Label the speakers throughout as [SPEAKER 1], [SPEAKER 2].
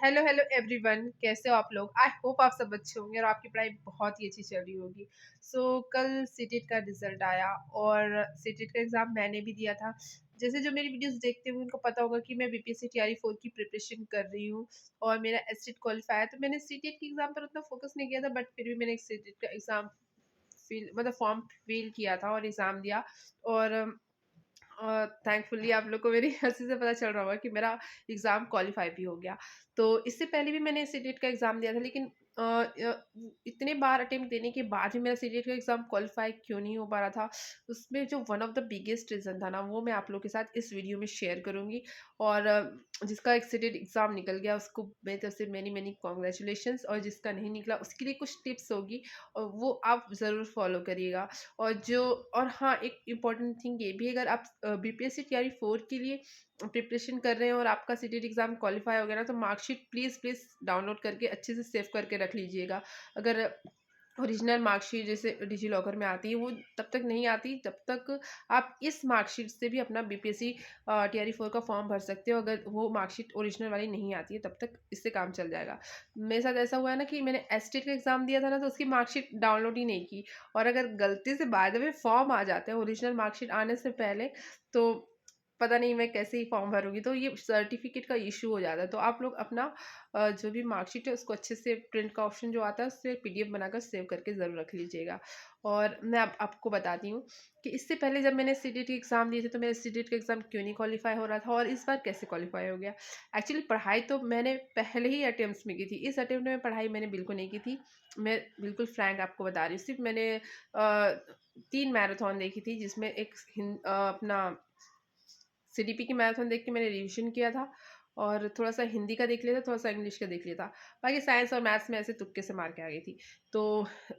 [SPEAKER 1] Hello hello everyone, कैसे हो आप लोग? आई होप आप सब अच्छे होंगे और आपकी पढ़ाई बहुत ही अच्छी चल रही होगी। कल सीटेट का रिजल्ट आया और सीटेट का एग्ज़ाम मैंने भी दिया था। जैसे जो मेरी वीडियोस देखते होंगे उनको पता होगा कि मैं बीपीएससी टीआरई 4 की प्रिपरेशन कर रही हूँ और मेरा एसटेट क्वालिफाई है। तो मैंने सीटेट के एग्ज़ाम पर उतना फोकस नहीं किया था, बट फिर भी मैंने एक सीटेट का एग्ज़ाम फॉर्म फिल किया था और एग्ज़ाम दिया। और थैंकफुली आप लोग को मेरी हँसी से पता चल रहा होगा कि मेरा एग्ज़ाम क्वालिफ़ाई भी हो गया। तो इससे पहले भी मैंने सीटेट का एग्ज़ाम दिया था, लेकिन इतने बार अटेम्प्ट देने के बाद भी मेरा सीटेट का एग्ज़ाम क्वालिफ़ाई क्यों नहीं हो पा रहा था, उसमें जो one of the biggest reason था ना, वो मैं आप लोग के साथ इस वीडियो में शेयर करूँगी। और जिसका एक सीटेट एग्ज़ाम निकल गया उसको मेरी तरफ से मेनी कांग्रेचुलेशंस, और जिसका नहीं निकला उसके लिए कुछ टिप्स होगी और वो आप ज़रूर फ़ॉलो करिएगा। और हाँ, एक इम्पॉर्टेंट थिंग ये भी है, अगर आप बीपीएससी टीआरई 4 के लिए प्रिपरेशन कर रहे हैं और आपका सीटेट एग्ज़ाम क्वालिफाई हो गया ना, तो मार्कशीट प्लीज़ प्लीज़ डाउनलोड करके अच्छे से सेव करके रख लीजिएगा। अगर ओरिजिनल मार्कशीट जैसे डिजी लॉकर में आती है, वो तब तक नहीं आती तब तक आप इस मार्कशीट से भी अपना बीपीएससी टीआरई 4 का फॉर्म भर सकते हो। अगर वो मार्कशीट ओरिजिनल वाली नहीं आती है तब तक इससे काम चल जाएगा। मेरे साथ ऐसा हुआ है ना कि मैंने एसटेट का एग्ज़ाम दिया था ना, तो उसकी मार्कशीट डाउनलोड ही नहीं की। और अगर गलती से बाय द वे फॉर्म आ जाते हैं ओरिजिनल मार्कशीट आने से पहले, तो पता नहीं मैं कैसे ही फॉर्म भरूँगी, तो ये सर्टिफ़िकेट का इश्यू हो जाता है। तो आप लोग अपना जो भी मार्कशीट है उसको अच्छे से प्रिंट का ऑप्शन जो आता है उससे पीडीएफ बनाकर सेव करके ज़रूर रख लीजिएगा। और मैं अब आपको बताती हूँ कि इससे पहले जब मैंने सीटेट एग्ज़ाम दिए थे, तो मेरा सीटेट का एग्ज़ाम क्यों नहीं क्वालिफ़ाई हो रहा था और इस बार कैसे क्वालिफ़ाई हो गया। एक्चुअली पढ़ाई तो मैंने पहले ही अटेम्प्ट्स में की थी, इस अटेम्प्ट में पढ़ाई मैंने बिल्कुल नहीं की थी। मैं बिल्कुल फ्रैंक आपको बता रही हूँ। सिर्फ़ मैंने 3 मैराथन देखी थी, जिसमें एक अपना सीडीपी की मैराथन देख के मैंने रिवीजन किया था और थोड़ा-सा हिंदी का देख लिया था, थोड़ा-सा इंग्लिश का देख लिया था। बाकी साइंस और मैथ्स में ऐसे तुक्के से मार के आ गई थी। तो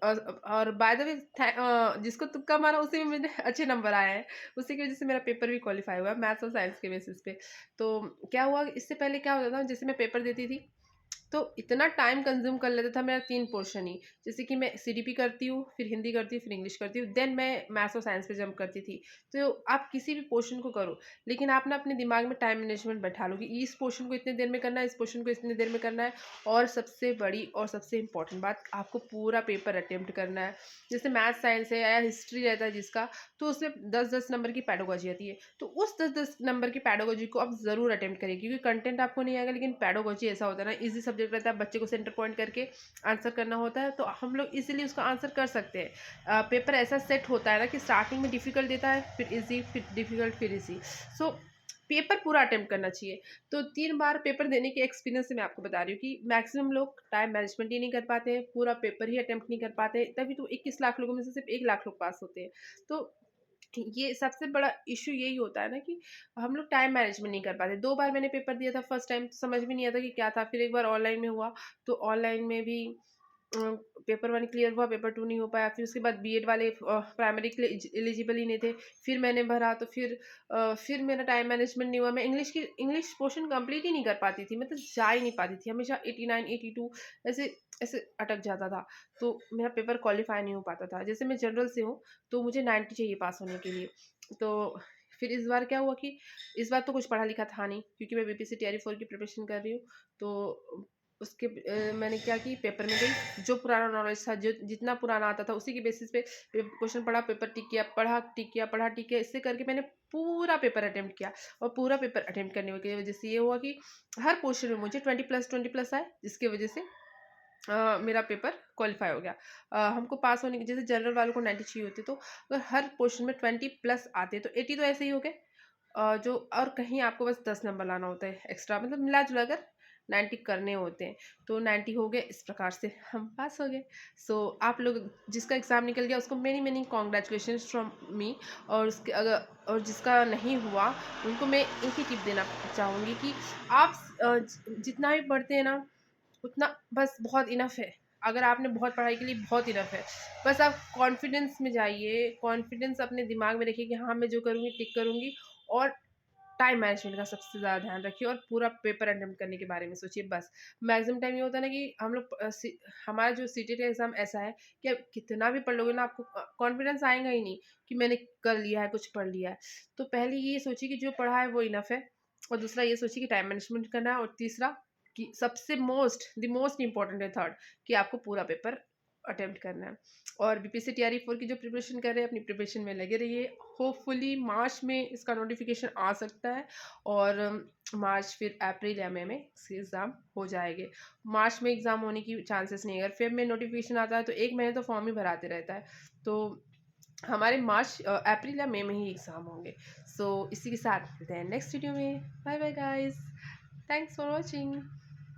[SPEAKER 1] और बाय द वे जिसको तुक्का मारा उसी में मेरे अच्छे नंबर आए हैं। उसी की वज़ह से मेरा पेपर भी क्वालीफाई हुआ मैथ्स और साइंस के बेसिस पे। तो क्या हुआ, इससे पहले क्या होता था, जैसे मैं पेपर देती थी तो इतना टाइम कंज्यूम कर लेता था मेरा 3 पोर्शन ही। जैसे कि मैं सीडीपी करती हूँ, फिर हिंदी करती हूँ, फिर इंग्लिश करती हूँ, देन मैं मैथ्स और साइंस पे जंप करती थी। तो आप किसी भी पोर्शन को करो, लेकिन आप ना अपने दिमाग में टाइम मैनेजमेंट बैठा लो कि इस पोर्शन को इतने देर में करना है, इस पोर्शन को इतनी देर में करना है। और सबसे बड़ी और सबसे इम्पोर्टेंट बात, आपको पूरा पेपर अटेम्प्ट करना है। जैसे मैथ्स साइंस है या हिस्ट्री रहता है जिसका, तो उसमें 10-10 नंबर की पेडागोजी आती है। तो उस 10-10 नंबर की पेडागोजी को आप ज़रूर अटेम्प्ट करिए, क्योंकि कंटेंट आपको नहीं आएगा, लेकिन पेडागोजी ऐसा होता है ना, ईज़ी सब्जेक्ट रहता है, बच्चे को सेंटर पॉइंट करके आंसर करना होता है, तो हम लोग इज़िली उसका आंसर कर सकते हैं। पेपर ऐसा सेट होता है ना कि स्टार्टिंग में डिफ़िकल्ट देता है, फिर ईज़ी, फिर डिफ़िकल्ट, फिर ईज़ी। सो पेपर पूरा अटेम्प्ट करना चाहिए। तो 3 बार पेपर देने के एक्सपीरियंस से मैं आपको बता रही हूँ कि मैक्सिमम लोग टाइम मैनेजमेंट ही नहीं कर पाते हैं, पूरा पेपर ही अटेम्प्ट नहीं कर पाते हैं, तभी तो 21 लाख लोगों में से सिर्फ 1 लाख लोग पास होते हैं। तो ये सबसे बड़ा इश्यू यही होता है ना कि हम लोग टाइम मैनेजमेंट नहीं कर पाते। 2 बार मैंने पेपर दिया था, फर्स्ट टाइम समझ में नहीं आता कि क्या था, फिर एक बार ऑनलाइन में हुआ, तो ऑनलाइन में भी अ, पेपर 1 क्लियर हुआ, पेपर 2 नहीं हो पाया। फिर उसके बाद बीएड वाले प्राइमरी के लिए एलिजिबल ही नहीं थे, फिर मैंने भरा, तो फिर मेरा टाइम मैनेजमेंट नहीं हुआ। मैं इंग्लिश पोर्शन कंप्लीट ही नहीं कर पाती थी, मतलब जा ही नहीं पाती थी, हमेशा 89, 82 ऐसे ऐसे अटक जाता था, तो मेरा पेपर क्वालीफाई नहीं हो पाता था। जैसे मैं जनरल से हूँ, तो मुझे 90 चाहिए पास होने के लिए। तो फिर इस बार क्या हुआ कि इस बार तो कुछ पढ़ा लिखा था नहीं, क्योंकि मैं बीपीएससी टीआरई 4 की प्रिपरेशन कर रही हूँ। तो मैंने क्या की, पेपर में गई, जो पुराना नॉलेज था, जो जितना पुराना आता था उसी के बेसिस पे क्वेश्चन पढ़ा, पेपर टिक किया, पढ़ा टिक किया, पढ़ा टिक किया, इससे करके मैंने पूरा पेपर अटेम्प्ट किया। और पूरा पेपर अटेम्प्ट करने की वजह से ये हुआ कि हर पोर्शन में मुझे 20+ आए, जिसकी वजह से मेरा पेपर क्वालिफाई हो गया। हमको पास होने की, जैसे जनरल वालों को 90 चाहिए होते, तो अगर हर पोर्शन में 20+ आते तो 80 तो ऐसे ही हो गए। जो और कहीं आपको बस 10 नंबर लाना होता है एक्स्ट्रा, मतलब मिला-जुला कर 90 करने होते हैं। तो 90 हो गए, इस प्रकार से हम पास हो गए। आप लोग जिसका एग्ज़ाम निकल गया उसको मेनी कांग्रेचुलेशंस फ्रॉम मी। और जिसका नहीं हुआ, उनको मैं एक ही टिप देना चाहूँगी कि आप जितना भी पढ़ते हैं ना, उतना बस बहुत इनफ है। अगर आपने बहुत पढ़ाई के लिए बहुत इनफ है। बस आप कॉन्फिडेंस में जाइए, कॉन्फिडेंस अपने दिमाग में रखिए कि हाँ, मैं जो करूँगी टिक करूँगी। और टाइम मैनेजमेंट का सबसे ज़्यादा ध्यान रखिए और पूरा पेपर अटेम्प्ट करने के बारे में सोचिए बस। मैक्सिमम टाइम ये होता है ना कि हम लोग हमारा जो सीटेट एग्ज़ाम ऐसा है कि आप कितना भी पढ़ लोगे ना, आपको कॉन्फिडेंस आएगा ही नहीं कि मैंने कर लिया है, कुछ पढ़ लिया है। तो पहले ये सोचिए कि जो पढ़ा है वो इनफ है, और दूसरा ये सोचिए कि टाइम मैनेजमेंट करना है, और तीसरा कि सबसे द मोस्ट इम्पोर्टेंट है थर्ड, कि आपको पूरा पेपर अटेम्प्ट करना है। और बीपीएससी टीआरई 4 की जो प्रिपरेशन कर रहे हैं, अपनी प्रिपरेशन में लगे रहिए। होपफुली मार्च में इसका नोटिफिकेशन आ सकता है, और मार्च फिर अप्रैल या मई में इसके एग्ज़ाम हो जाएंगे। मार्च में एग्ज़ाम होने की चांसेस नहीं है। अगर फेब में नोटिफिकेशन आता है तो 1 महीने तो फॉर्म ही भराते रहता है। तो हमारे अप्रैल या मई में ही एग्ज़ाम होंगे। सो इसी के साथ मिलते हैं नेक्स्ट वीडियो में। Bye bye guys, thanks for watching.